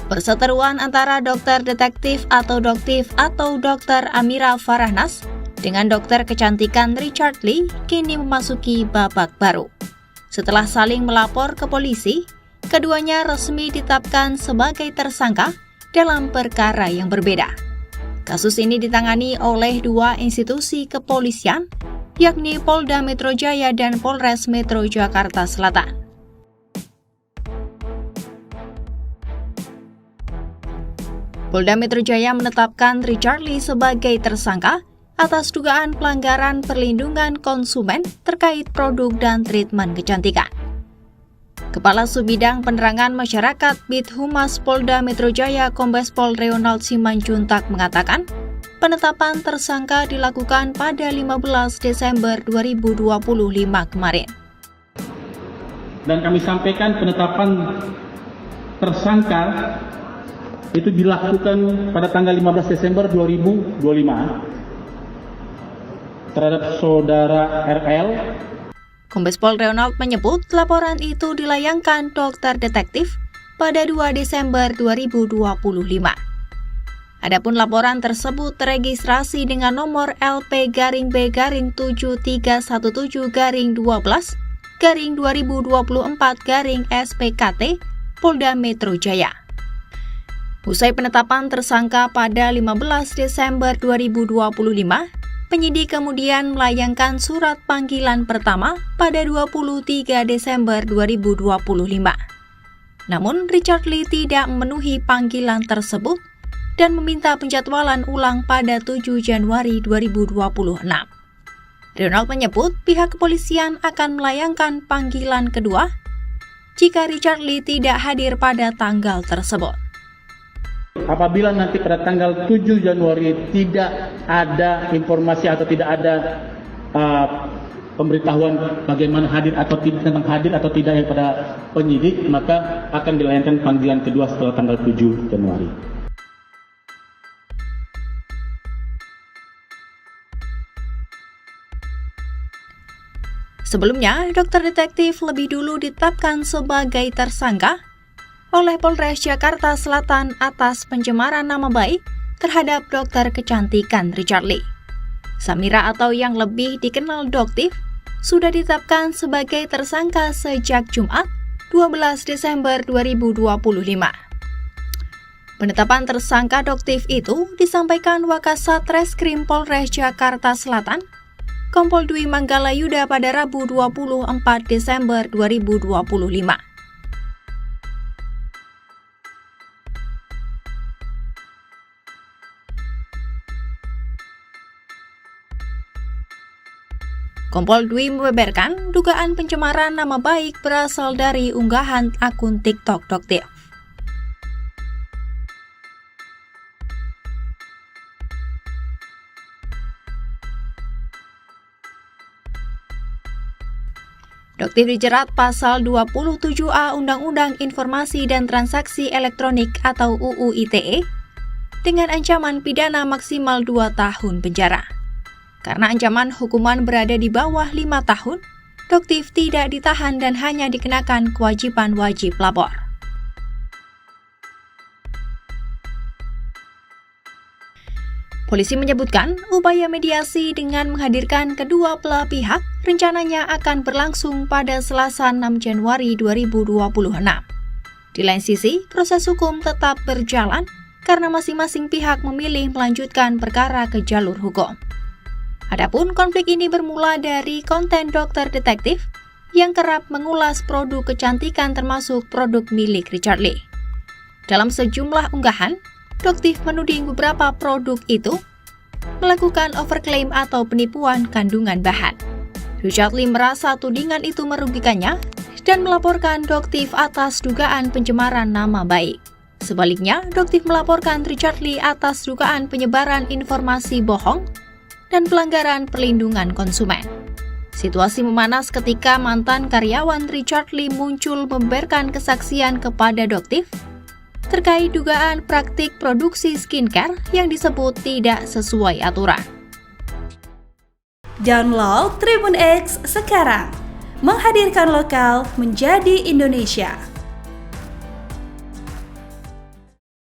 Perseteruan antara dokter detektif atau Doktif atau Dr. Amira Farahnas dengan dokter kecantikan Richard Lee kini memasuki babak baru. Setelah saling melapor ke polisi, keduanya resmi ditetapkan sebagai tersangka dalam perkara yang berbeda. Kasus ini ditangani oleh dua institusi kepolisian, yakni Polda Metro Jaya dan Polres Metro Jakarta Selatan. Polda Metro Jaya menetapkan Richard Lee sebagai tersangka atas dugaan pelanggaran perlindungan konsumen terkait produk dan treatment kecantikan. Kepala Subbidang Penerangan Masyarakat Bid Humas Polda Metro Jaya Kombes Pol Reonald Simanjuntak mengatakan, penetapan tersangka dilakukan pada 15 Desember 2025 kemarin. Dan kami sampaikan penetapan tersangka itu dilakukan pada tanggal 15 Desember 2025 terhadap saudara RL. Kombes Pol Reonald menyebut laporan itu dilayangkan dokter detektif pada 2 Desember 2025. Adapun laporan tersebut teregistrasi dengan nomor LP-B-17-12-2024-SPKT Polda Metro Jaya. Usai penetapan tersangka pada 15 Desember 2025, penyidik kemudian melayangkan surat panggilan pertama pada 23 Desember 2025. Namun, Richard Lee tidak memenuhi panggilan tersebut dan meminta penjadwalan ulang pada 7 Januari 2026. Reonald menyebut pihak kepolisian akan melayangkan panggilan kedua jika Richard Lee tidak hadir pada tanggal tersebut. Apabila nanti pada tanggal 7 Januari tidak ada informasi atau tidak ada pemberitahuan bagaimana hadir atau tidak, tentang hadir atau tidak kepada penyidik, maka akan dilayangkan panggilan kedua setelah tanggal 7 Januari. Sebelumnya, dokter detektif lebih dulu ditetapkan sebagai tersangka oleh Polres Jakarta Selatan atas pencemaran nama baik terhadap dokter kecantikan Richard Lee. Samira atau yang lebih dikenal Doktif sudah ditetapkan sebagai tersangka sejak Jumat 12 Desember 2025. Penetapan tersangka Doktif itu disampaikan Wakasat Reskrim Polres Jakarta Selatan, Kompol Dwi Manggalayuda pada Rabu 24 Desember 2025. Kompol Dwi membeberkan dugaan pencemaran nama baik berasal dari unggahan akun TikTok Doktif. Doktif dijerat pasal 27A Undang-Undang Informasi dan Transaksi Elektronik atau UU ITE dengan ancaman pidana maksimal 2 tahun penjara. Karena ancaman hukuman berada di bawah 5 tahun, Doktif tidak ditahan dan hanya dikenakan kewajiban wajib lapor. Polisi menyebutkan upaya mediasi dengan menghadirkan kedua belah pihak rencananya akan berlangsung pada Selasa 6 Januari 2026. Di lain sisi, proses hukum tetap berjalan karena masing-masing pihak memilih melanjutkan perkara ke jalur hukum. Adapun konflik ini bermula dari konten dokter detektif yang kerap mengulas produk kecantikan termasuk produk milik Richard Lee. Dalam sejumlah unggahan, Doktif menuding beberapa produk itu melakukan overklaim atau penipuan kandungan bahan. Richard Lee merasa tudingan itu merugikannya dan melaporkan Doktif atas dugaan pencemaran nama baik. Sebaliknya, Doktif melaporkan Richard Lee atas dugaan penyebaran informasi bohong dan pelanggaran perlindungan konsumen. Situasi memanas ketika mantan karyawan Richard Lee muncul membeberkan kesaksian kepada Doktif terkait dugaan praktik produksi skincare yang disebut tidak sesuai aturan. Download Tribun X sekarang, menghadirkan lokal menjadi Indonesia.